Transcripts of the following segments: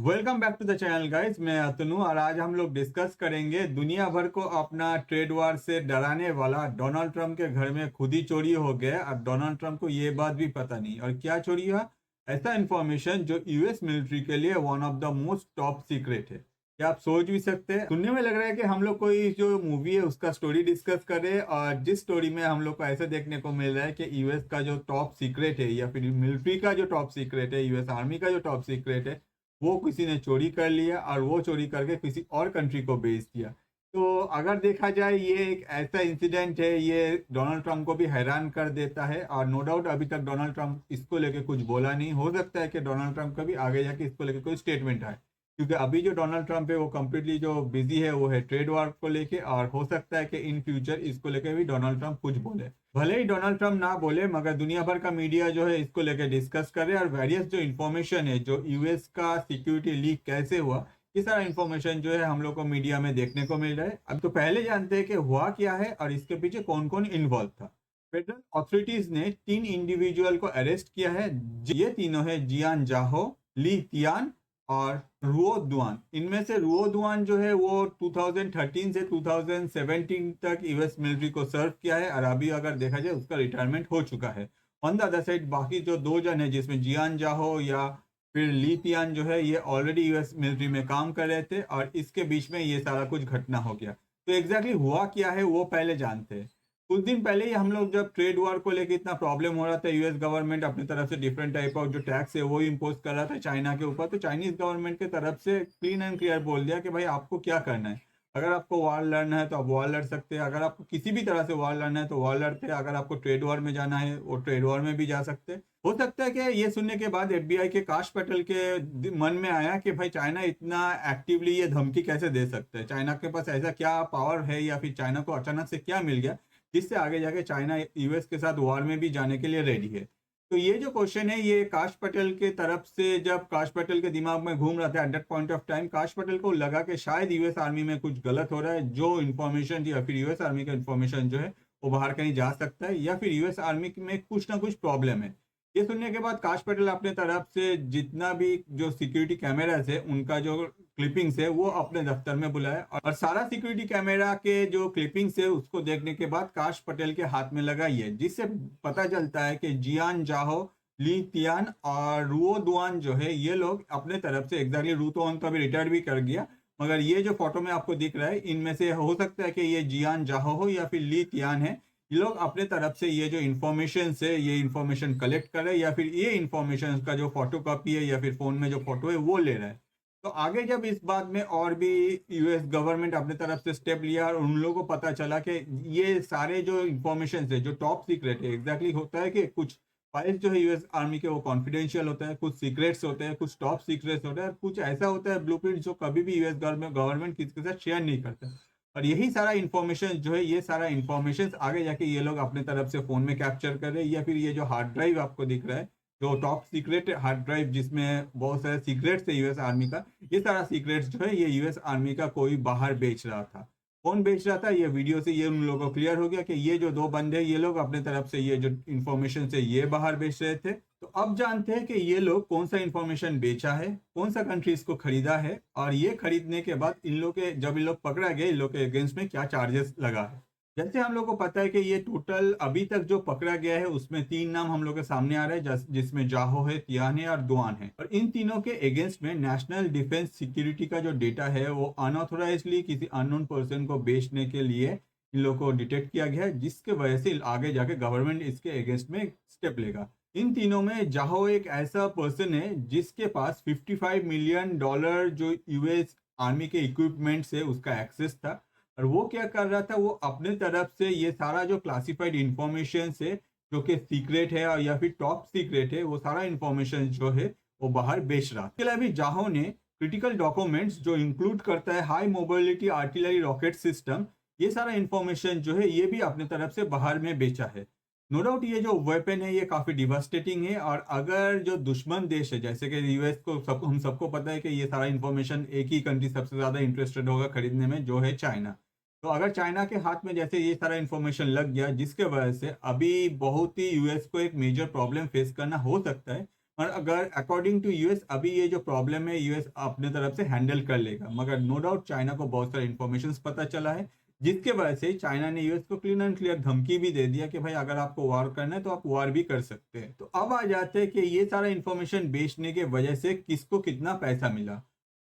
Welcome back to the channel guys. मैं अतनु और आज हम लोग डिस्कस करेंगे दुनिया भर को अपना ट्रेड वार से डराने वाला डोनाल्ड ट्रंप के घर में खुद ही चोरी हो गया और डोनाल्ड ट्रंप को ये बात भी पता नहीं। और क्या चोरी हुआ? ऐसा इंफॉर्मेशन जो यूएस मिलिट्री के लिए one of the most top secret है। क्या आप सोच भी सकते हैं? सुनने में लग रहा है कि हम लोग कोई जो मूवी है उसका स्टोरी डिस्कस करें, और जिस स्टोरी में हम लोग को ऐसा देखने को मिल रहा है कि यूएस का जो टॉप सीक्रेट है या फिर मिलिट्री का जो टॉप सीक्रेट है, यूएस आर्मी का जो टॉप सीक्रेट है, वो किसी ने चोरी कर लिया और वो चोरी करके किसी और कंट्री को बेच दिया। तो अगर देखा जाए ये एक ऐसा इंसिडेंट है, ये डोनाल्ड ट्रंप को भी हैरान कर देता है। और नो डाउट अभी तक डोनाल्ड ट्रंप इसको लेके कुछ बोला नहीं। हो सकता है कि डोनाल्ड ट्रंप कभी आगे जाके इसको लेके कोई स्टेटमेंट आए, क्योंकि अभी जो डोनाल्ड ट्रंप है वो कम्प्लीटली जो बिजी है वो है ट्रेड वार को लेके। और हो सकता है कि इन फ्यूचर इसको लेके भी डोनाल्ड ट्रंप कुछ बोले। भले ही डोनाल्ड ट्रंप ना बोले, मगर दुनिया भर का मीडिया जो है इसको लेके डिस्कस करे, और वेरियस जो इन्फॉर्मेशन है, जो यूएस का सिक्योरिटी लीक कैसे हुआ, ये सारा इन्फॉर्मेशन जो है हम लोग को मीडिया में देखने को मिल रहा है। अब तो पहले जानते हैं कि हुआ क्या है और इसके पीछे कौन कौन इन्वॉल्व था। फेडरल अथॉरिटीज ने 3 इंडिविजुअल को अरेस्ट किया है। ये तीनों है जियान जाहो, ली तियान और रुओ दुआन। इनमें से रुओ दुआन जो है वो 2013 से 2017 तक यूएस मिलिट्री को सर्व किया है, और अभी अगर देखा जाए उसका रिटायरमेंट हो चुका है। ऑन द अदर साइड बाकी जो 2 जन है, जिसमें जियान जाहो या फिर ली तियान जो है, ये ऑलरेडी यूएस मिलिट्री में काम कर रहे थे, और इसके बीच में ये सारा कुछ घटना हो गया। तो एग्जैक्टली हुआ क्या है वो पहले जानते हैं। कुछ दिन पहले ही हम लोग जब ट्रेड वॉर को लेकर इतना प्रॉब्लम हो रहा था, यूएस गवर्नमेंट अपनी तरफ से डिफरेंट टाइप ऑफ जो टैक्स है वो इम्पोज कर रहा था चाइना के ऊपर। तो चाइनीज गवर्नमेंट की तरफ से क्लीन एंड क्लियर बोल दिया कि भाई आपको क्या करना है। अगर आपको वॉर लड़ना है तो आप वॉर लड़ सकते हैं, अगर आपको किसी भी तरह से वॉर लड़ना है तो वॉर लड़ते हैं, अगर आपको ट्रेड वॉर में जाना है वो ट्रेड वॉर में भी जा सकते हैं। हो सकता है कि ये सुनने के बाद एफबीआई के काश पटेल के मन में आया कि भाई चाइना इतना एक्टिवली ये धमकी कैसे दे सकते हैं, चाइना के पास ऐसा क्या पावर है, या फिर चाइना को अचानक से क्या मिल गया जिससे आगे जाके चाइना यूएस के साथ वॉर में भी जाने के लिए रेडी है। तो ये जो क्वेश्चन है ये काश पटेल के तरफ से, जब काश पटेल के दिमाग में घूम रहा था at that point of time, काश पटेल को लगा कि शायद यूएस आर्मी में कुछ गलत हो रहा है। जो इन्फॉर्मेशन या फिर यूएस आर्मी का इन्फॉर्मेशन जो है वो बाहर कहीं जा सकता है, या फिर यूएस आर्मी में कुछ ना कुछ प्रॉब्लम है। ये सुनने के बाद काश पटेल अपने तरफ से जितना भी जो सिक्योरिटी कैमरास है उनका जो क्लिपिंग्स है वो अपने दफ्तर में बुलाया, और सारा सिक्योरिटी कैमरा के जो क्लिपिंग्स है उसको देखने के बाद काश पटेल के हाथ में लगाई है, जिससे पता चलता है कि जियान जाहो, ली तियान और रुओ दुआन जो है ये लोग अपने तरफ से एग्जैक्टली, रू तो उनका भी रिटायर भी कर गया, मगर ये जो फोटो में आपको दिख रहा है इनमें से हो सकता है कि ये जियान जाहो हो या फिर ली तियान है। ये लोग अपने तरफ से ये जो इन्फॉर्मेशन है ये इन्फॉर्मेशन कलेक्ट कर रहे हैं, या फिर ये इन्फॉर्मेशन का जो फोटो कॉपी है या फिर फोन में जो फोटो है वो ले रहा है। तो आगे जब इस बात में और भी यूएस गवर्नमेंट अपने तरफ से स्टेप लिया और उन लोगों को पता चला कि ये सारे जो इन्फॉर्मेशन है जो टॉप सीक्रेट है, एग्जैक्टली होता है कि कुछ फाइल्स जो है यूएस आर्मी के वो कॉन्फिडेंशियल होता है, कुछ सीक्रेट्स होते हैं, कुछ टॉप सीक्रेट्स होते हैं, कुछ ऐसा होता है ब्लूप्रिंट जो कभी भी यूएस गवर्नमेंट किसी के साथ शेयर नहीं करता। और यही सारा इन्फॉर्मेशन जो है, ये सारा इन्फॉर्मेशन आगे जाके ये लोग अपने तरफ से फोन में कैप्चर कर रहे हैं, या फिर ये जो हार्ड ड्राइव आपको दिख रहा है, जो टॉप सीक्रेट हार्ड ड्राइव जिसमें बहुत सारे सीक्रेट्स है यूएस आर्मी का, ये सारा सीक्रेट्स जो है ये यूएस आर्मी का कोई बाहर बेच रहा था। कौन बेच रहा था, ये वीडियो से ये उन लोगों को क्लियर हो गया कि ये जो 2 बंदे ये लोग अपने तरफ से ये जो इन्फॉर्मेशन से ये बाहर बेच रहे थे। तो अब जानते हैं कि ये लोग कौन सा इन्फॉर्मेशन बेचा है, कौन सा कंट्री इसको खरीदा है, और ये खरीदने के बाद इन लोग के जब इन लोग पकड़ा गए इन लोग के अगेंस्ट में क्या चार्जेस लगा है। जैसे हम लोग को पता है कि ये टोटल अभी तक जो पकड़ा गया है उसमें 3 नाम हम लोग के सामने आ रहे हैं, जिसमें जाहो है, तियान है और दुआन है। और इन तीनों के अगेंस्ट में नेशनल डिफेंस सिक्योरिटी का जो डेटा है वो अनऑथोराइजली किसी अननोन पर्सन को बेचने के लिए इन लोग को डिटेक्ट किया गया है, जिसके वजह से आगे जाके गवर्नमेंट इसके अगेंस्ट में स्टेप लेगा। इन तीनों में जाहो एक ऐसा पर्सन है जिसके पास $55 मिलियन जो यूएस आर्मी के इक्विपमेंट्स है उसका एक्सेस था। और वो क्या कर रहा था, वो अपने तरफ से ये सारा जो क्लासिफाइड इंफॉर्मेशन है जो कि सीक्रेट है और या फिर टॉप सीक्रेट है, वो सारा इंफॉर्मेशन जो है वो बाहर बेच रहा। इसके अलावा जाहो ने क्रिटिकल डॉक्यूमेंट्स जो इंक्लूड करता है high mobility artillery rocket system, ये सारा इंफॉर्मेशन जो है ये भी अपने तरफ से बाहर में बेचा है। नो डाउट ये जो वेपन है ये काफी डिवास्टेटिंग है, और अगर जो दुश्मन देश है जैसे कि यूएस को हम सबको पता है कि ये सारा इंफॉर्मेशन एक ही कंट्री सबसे ज्यादा इंटरेस्टेड होगा खरीदने में, जो है चाइना। तो अगर चाइना के हाथ में जैसे ये सारा इंफॉर्मेशन लग गया, जिसके वजह से अभी बहुत ही यूएस को एक मेजर प्रॉब्लम फेस करना हो सकता है, और अगर अकॉर्डिंग टू यूएस अभी ये जो प्रॉब्लम है यूएस अपने तरफ से हैंडल कर लेगा, मगर नो डाउट चाइना को बहुत सारे इन्फॉर्मेशन पता चला है, जिसके वजह से चाइना ने यूएस को क्लीन एंड क्लियर धमकी भी दे दिया कि भाई अगर आपको वार करना है तो आप वार भी कर सकते हैं। तो अब आ जाते हैं कि ये सारा इन्फॉर्मेशन बेचने के वजह से किसको कितना पैसा मिला।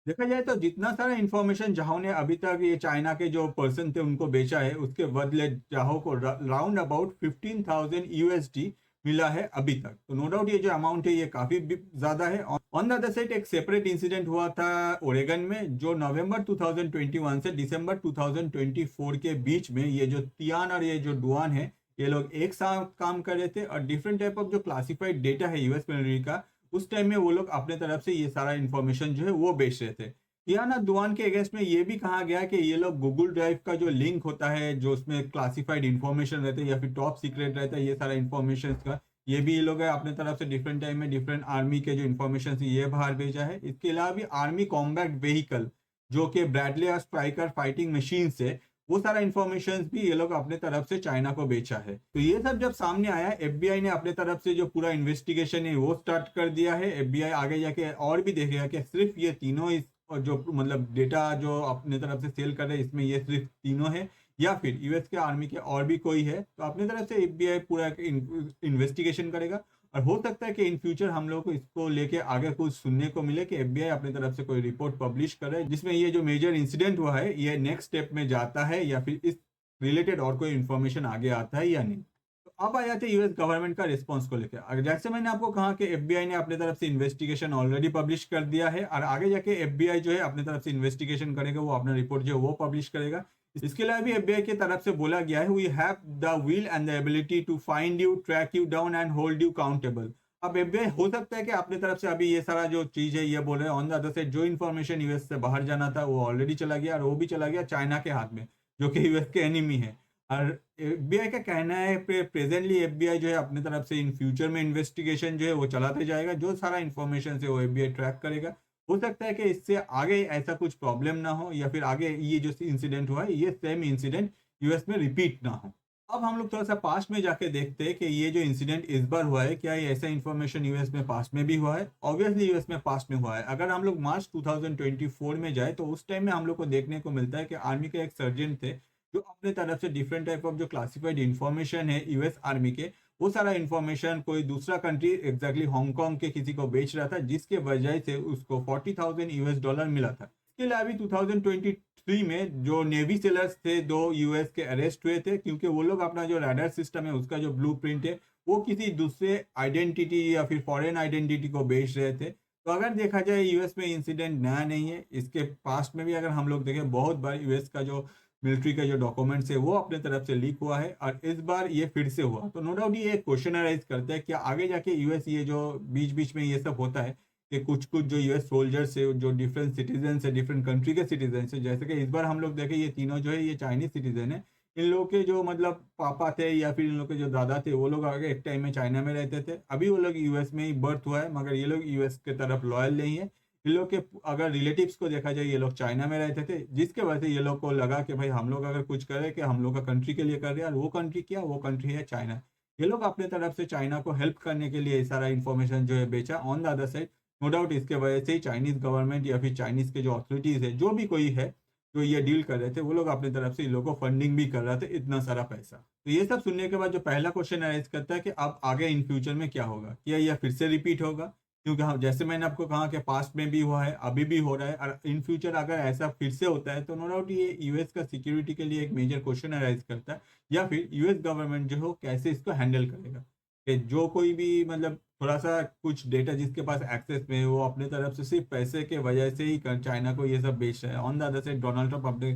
देखा जाए तो जितना सारा इन्फॉर्मेशन जाहो ने अभी तक ये चाइना के जो पर्सन थे उनको बेचा है, उसके बदले जाहो को राउंड अबाउट 15,000 यूएसडी मिला है अभी तक। तो नो डाउट ये जो अमाउंट है ये काफी ज्यादा है। ऑन द अदर साइड एक सेपरेट इंसिडेंट हुआ था ओरेगन में, जो नवंबर 2021 से दिसंबर 2024 के बीच में ये जो तियान और ये जो डुआन है ये लोग एक साथ काम कर रहे थे, और डिफरेंट टाइप ऑफ जो क्लासिफाइड डेटा है यूएस मिलिट्री का, उस टाइम में वो लोग अपने तरफ से ये सारा इन्फॉर्मेशन जो है वो बेच रहे थे। तियाना दुआन के अगेंस्ट में ये भी कहा गया कि ये लोग गूगल ड्राइव का जो लिंक होता है जो उसमें क्लासिफाइड इन्फॉर्मेशन रहते हैं या फिर टॉप सीक्रेट रहता है, ये सारा इन्फॉर्मेशन का ये भी ये लोग अपने तरफ से डिफरेंट टाइम में डिफरेंट आर्मी के जो इन्फॉर्मेशन ये बाहर भेजा है। इसके अलावा भी आर्मी कॉम्बैट व्हीकल जो कि ब्रैडली और स्ट्राइकर फाइटिंग मशीन से, वो सारा इन्फॉर्मेशन भी ये लोग अपने तरफ से चाइना को बेचा है। तो ये सब जब सामने आया, एफबीआई ने अपने तरफ से जो पूरा इन्वेस्टिगेशन है वो स्टार्ट कर दिया है। एफबीआई आगे जाके और भी देखेगा कि सिर्फ ये तीनों इस और जो मतलब डेटा जो अपने तरफ से सेल कर रहे हैं इसमें ये सिर्फ तीनों है या फिर यूएस के आर्मी के और भी कोई है। तो अपने तरफ से एफबीआई पूरा इन्वेस्टिगेशन करेगा, और हो सकता है कि इन फ्यूचर हम लोग को इसको लेके आगे कुछ सुनने को मिले कि एफबीआई अपनी तरफ से कोई रिपोर्ट पब्लिश करे जिसमें ये जो मेजर इंसिडेंट हुआ है ये नेक्स्ट स्टेप में जाता है या फिर इस रिलेटेड और कोई इन्फॉर्मेशन आगे आता है या नहीं। तो अब आ जाते हैं यूएस गवर्नमेंट का रिस्पॉन्स को लेकर। अगर जैसे मैंने आपको कहा कि एफबीआई ने अपने तरफ से इन्वेस्टिगेशन ऑलरेडी पब्लिश कर दिया है, और आगे जाके एफबीआई जो है अपने तरफ से इन्वेस्टिगेशन करेगा, वो अपना रिपोर्ट जो है वो पब्लिश करेगा। इसके अलावा भी एफबीआई की तरफ से बोला गया है we have the will and the ability to find you, track you down and hold you countable. अब एफबीआई हो सकता है कि अपने तरफ से अभी ये सारा जो चीज है ये बोल रहे हैं, ऑन द अदर साइड जो इन्फॉर्मेशन यूएस से बाहर जाना था वो ऑलरेडी चला गया, और वो भी चला गया चाइना के हाथ में जो कि यूएस के एनिमी है। और एफबीआई का कहना है प्रेजेंटली एफबीआई जो है अपने तरफ से इन फ्यूचर में इन्वेस्टिगेशन जो है वो चलाते जाएगा, जो सारा इन्फॉर्मेशन है वो एफबीआई ट्रैक करेगा। हो सकता है कि इससे आगे ऐसा कुछ प्रॉब्लम ना हो, या फिर आगे ये जो इंसिडेंट हुआ है ये सेम इंसिडेंट यूएस में रिपीट ना हो। अब हम लोग थोड़ा सा पास्ट में जाके देखते हैं कि ये जो इंसिडेंट इस बार हुआ है क्या ये ऐसा इन्फॉर्मेशन यूएस में पास्ट में भी हुआ है। ऑब्वियसली यूएस में पास्ट में हुआ है। अगर हम लोग मार्च 2024 में जाए तो उस टाइम में हम लोग को देखने को मिलता है कि आर्मी के एक सर्जन थे जो अपने तरफ से डिफरेंट टाइप ऑफ जो क्लासिफाइड इन्फॉर्मेशन है यूएस आर्मी के, वो सारा इन्फॉर्मेशन कोई दूसरा कंट्री एग्जैक्टली हांगकांग के किसी को बेच रहा था, जिसके वजह से उसको 40,000 यूएस डॉलर मिला था। इसके अलावा 2023 में जो नेवी सेलर्स थे दो यूएस के अरेस्ट हुए थे, क्योंकि वो लोग अपना जो रडार सिस्टम है उसका जो ब्लूप्रिंट है वो किसी दूसरे आइडेंटिटी या फिर फॉरेन आइडेंटिटी को बेच रहे थे। तो अगर देखा जाए यूएस में इंसिडेंट नया नहीं है, इसके पास्ट में भी अगर हम लोग देखें बहुत बार यूएस का जो मिलिट्री का जो डॉक्यूमेंट्स है वो अपने तरफ से लीक हुआ है, और इस बार ये फिर से हुआ। तो नो डाउट ये क्वेश्चन अराइज करता है कि आगे जाके यूएस ये जो बीच बीच में ये सब होता है कि कुछ कुछ जो यूएस सोल्जर्स है जो डिफरेंट सिटीजन है, डिफरेंट कंट्री के सिटीजन है, जैसे कि इस बार हम लोग देखें ये तीनों जो है ये चाइनीज सिटीजन है। इन लोगों के जो मतलब पापा थे या फिर इन लोग के जो दादा थे वो लोग आगे एक टाइम में चाइना में रहते थे, अभी वो लोग यूएस में ही बर्थ हुआ है, मगर ये लोग यूएस के तरफ लॉयल नहीं है। इन लोग के अगर रिलेटिव्स को देखा जाए ये लोग चाइना में रहते थे, जिसके वजह से ये लोग को लगा कि भाई हम लोग अगर कुछ करें कि हम लोग का कंट्री के लिए कर रहे हैं, और वो कंट्री क्या, वो कंट्री है चाइना। ये लोग अपने तरफ से चाइना को हेल्प करने के लिए ये सारा इन्फॉर्मेशन जो है बेचा। On the other side no doubt इसके वजह से ही चाइनीज गवर्नमेंट या फिर चाइनीज के जो अथॉरिटीज है जो भी कोई है जो ये डील कर रहे थे, वो लोग अपनी तरफ से इन लोगों को फंडिंग भी कर रहे थे इतना सारा पैसा। तो ये सब सुनने के बाद जो पहला क्वेश्चन अराइज करता है कि अब आगे इन फ्यूचर में क्या होगा, क्या यह फिर से रिपीट होगा, क्योंकि हम जैसे मैंने आपको कहा कि पास्ट में भी हुआ है, अभी भी हो रहा है, और इन फ्यूचर अगर ऐसा फिर से होता है तो नो डाउट ये यूएस का सिक्योरिटी के लिए एक मेजर क्वेश्चन अराइज करता है, या फिर यूएस गवर्नमेंट जो हो कैसे इसको हैंडल करेगा कि जो कोई भी मतलब थोड़ा सा कुछ डेटा जिसके पास एक्सेस में है वो अपने तरफ से सिर्फ पैसे के वजह से ही चाइना को ये सब बेच रहा है। On the other side Donald Trump अपने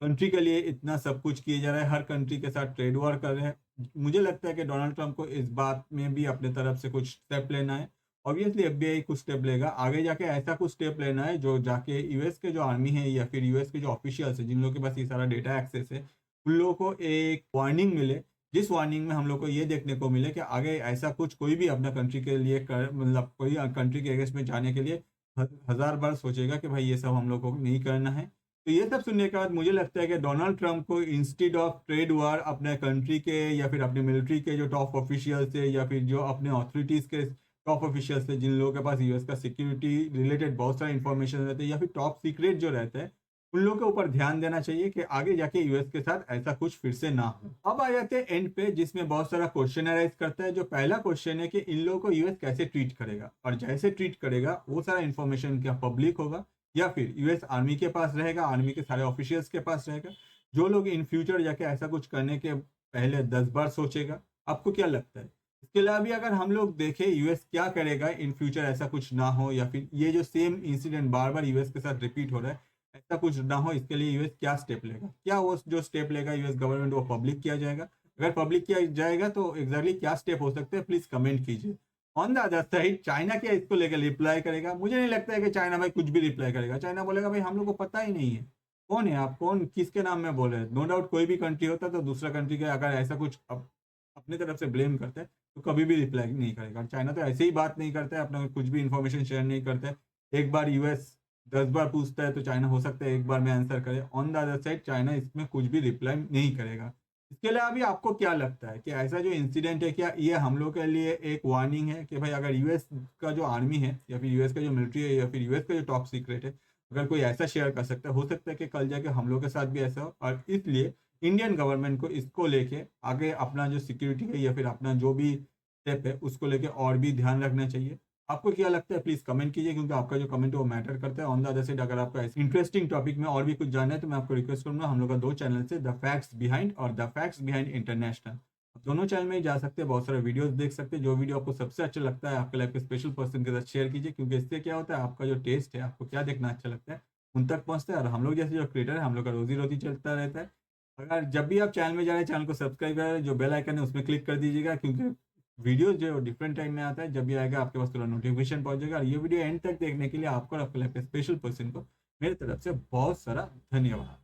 कंट्री के लिए इतना सब कुछ किए जा रहा है, हर कंट्री के साथ ट्रेड वॉर कर रहे हैं। मुझे लगता है कि डोनाल्ड ट्रंप को इस बात में भी अपने तरफ से कुछ स्टेप लेना है। ऑब्वियसली एफबीआई कुछ स्टेप लेगा, आगे जाके ऐसा कुछ स्टेप लेना है जो जाके यूएस के जो आर्मी है या फिर यूएस के जो ऑफिशियल्स है जिन लोगों के पास ये सारा डेटा एक्सेस है, उन लोगों को एक वार्निंग मिले, जिस वार्निंग में हम लोग को ये देखने को मिले कि आगे ऐसा कुछ कोई भी अपना कंट्री के लिए कर मतलब कोई कंट्री के अगेंस्ट में जाने के लिए हजार बार सोचेगा कि भाई ये सब हम लोग को नहीं करना है। तो ये सब सुनने के बाद मुझे लगता है कि डोनाल्ड ट्रंप को इंस्टीड ऑफ ट्रेड वार अपने कंट्री के या फिर अपने मिलिट्री के जो टॉप ऑफिशियल्स है या फिर जो अपने अथॉरिटीज के टॉप ऑफिशियल्स थे, जिन लोगों के पास यूएस का सिक्योरिटी रिलेटेड बहुत सारा इन्फॉर्मेशन रहते हैं या फिर टॉप सीक्रेट जो रहते हैं, उन लोगों के ऊपर ध्यान देना चाहिए कि आगे जाके यूएस के साथ ऐसा कुछ फिर से ना हो। अब आ जाते हैं एंड पे, जिसमें बहुत सारा क्वेश्चन अराइज करता है। जो पहला क्वेश्चन है कि इन लोगों को यूएस कैसे ट्रीट करेगा, और जैसे ट्रीट करेगा वो सारा इन्फॉर्मेशन क्या पब्लिक होगा या फिर यूएस आर्मी के पास रहेगा, आर्मी के सारे ऑफिशियल्स के पास रहेगा। जो लोग इन फ्यूचर जाके ऐसा कुछ करने के पहले 10 बार सोचेगा। आपको क्या लगता है? इसके अलावा भी अगर हम लोग देखें यूएस क्या करेगा इन फ्यूचर ऐसा कुछ ना हो, या फिर ये जो सेम इंसिडेंट बार बार यूएस के साथ रिपीट हो रहा है ऐसा कुछ ना हो, इसके लिए यूएस क्या स्टेप लेगा, क्या वो जो स्टेप लेगा यूएस गवर्नमेंट वो पब्लिक किया जाएगा? अगर पब्लिक किया जाएगा तो एग्जैक्टली क्या स्टेप हो सकते हैं, प्लीज कमेंट कीजिए। On the other side China क्या इसको लेकर रिप्लाई करेगा? मुझे नहीं लगता है कि चाइना भाई कुछ भी रिप्लाई करेगा। चाइना बोलेगा भाई हम लोग को पता ही नहीं है कौन है आप, कौन किसके नाम में बोल रहे हैं। नो डाउट कोई भी कंट्री होता तो दूसरा कंट्री के अगर ऐसा कुछ अपनी तरफ से ब्लेम करते हैं तो कभी भी रिप्लाई नहीं करेगा। चाइना तो ऐसे ही बात नहीं करता है, अपना कुछ भी इन्फॉर्मेशन शेयर नहीं करता है। एक बार यूएस 10 बार पूछता है तो चाइना हो सकता है एक बार में आंसर करे। On the other side China इसमें कुछ भी रिप्लाई नहीं करेगा। इसके अलावा भी आपको क्या लगता है कि ऐसा जो इंसिडेंट है क्या ये हम लोग के लिए एक वार्निंग है कि भाई अगर यूएस का जो आर्मी है या फिर यूएस का जो मिलिट्री है या फिर यूएस का जो टॉप सीक्रेट है अगर कोई ऐसा शेयर कर सकता है, हो सकता है कि कल जाके हम लोग के साथ भी ऐसा हो। और इसलिए इंडियन गवर्नमेंट को इसको लेके आगे अपना जो सिक्योरिटी है या फिर अपना जो भी स्टेप है उसको लेके और भी ध्यान रखना चाहिए। आपको क्या लगता है प्लीज कमेंट कीजिए, क्योंकि आपका जो कमेंट है वो मैटर करता है। ऑन द अदर साइड अगर आपका इंटरेस्टिंग टॉपिक में और भी कुछ जानना है तो मैं आपको रिक्वेस्ट करूंगा, हम लोग का 2 चैनल से द फैक्ट्स बिहाइंड और द फैक्ट्स बिहाइंड इंटरनेशनल, आप दोनों चैनल में ही जा सकते हैं, बहुत सारे वीडियोस देख सकते हैं। जो वीडियो आपको सबसे अच्छा लगता है आपके लाइफ के स्पेशल पर्सन के साथ शेयर कीजिए, क्योंकि इससे क्या होता है आपका जो टेस्ट है, आपको क्या देखना अच्छा लगता है उन तक पहुंचता है। और हम लोग जैसे जो क्रिएटर है हम लोग का रोजी रोटी चलता रहता है। अगर जब भी आप चैनल में जा रहे हैं चैनल को सब्सक्राइब करें, जो बेल आइकन है उसमें क्लिक कर दीजिएगा, क्योंकि वीडियो जो डिफरेंट टाइम में आता है जब भी आएगा आपके पास तुरंत नोटिफिकेशन पहुंचेगा। और ये वीडियो एंड तक देखने के लिए आपको और आपके लाइफ के स्पेशल पर्सन को मेरी तरफ से बहुत सारा धन्यवाद।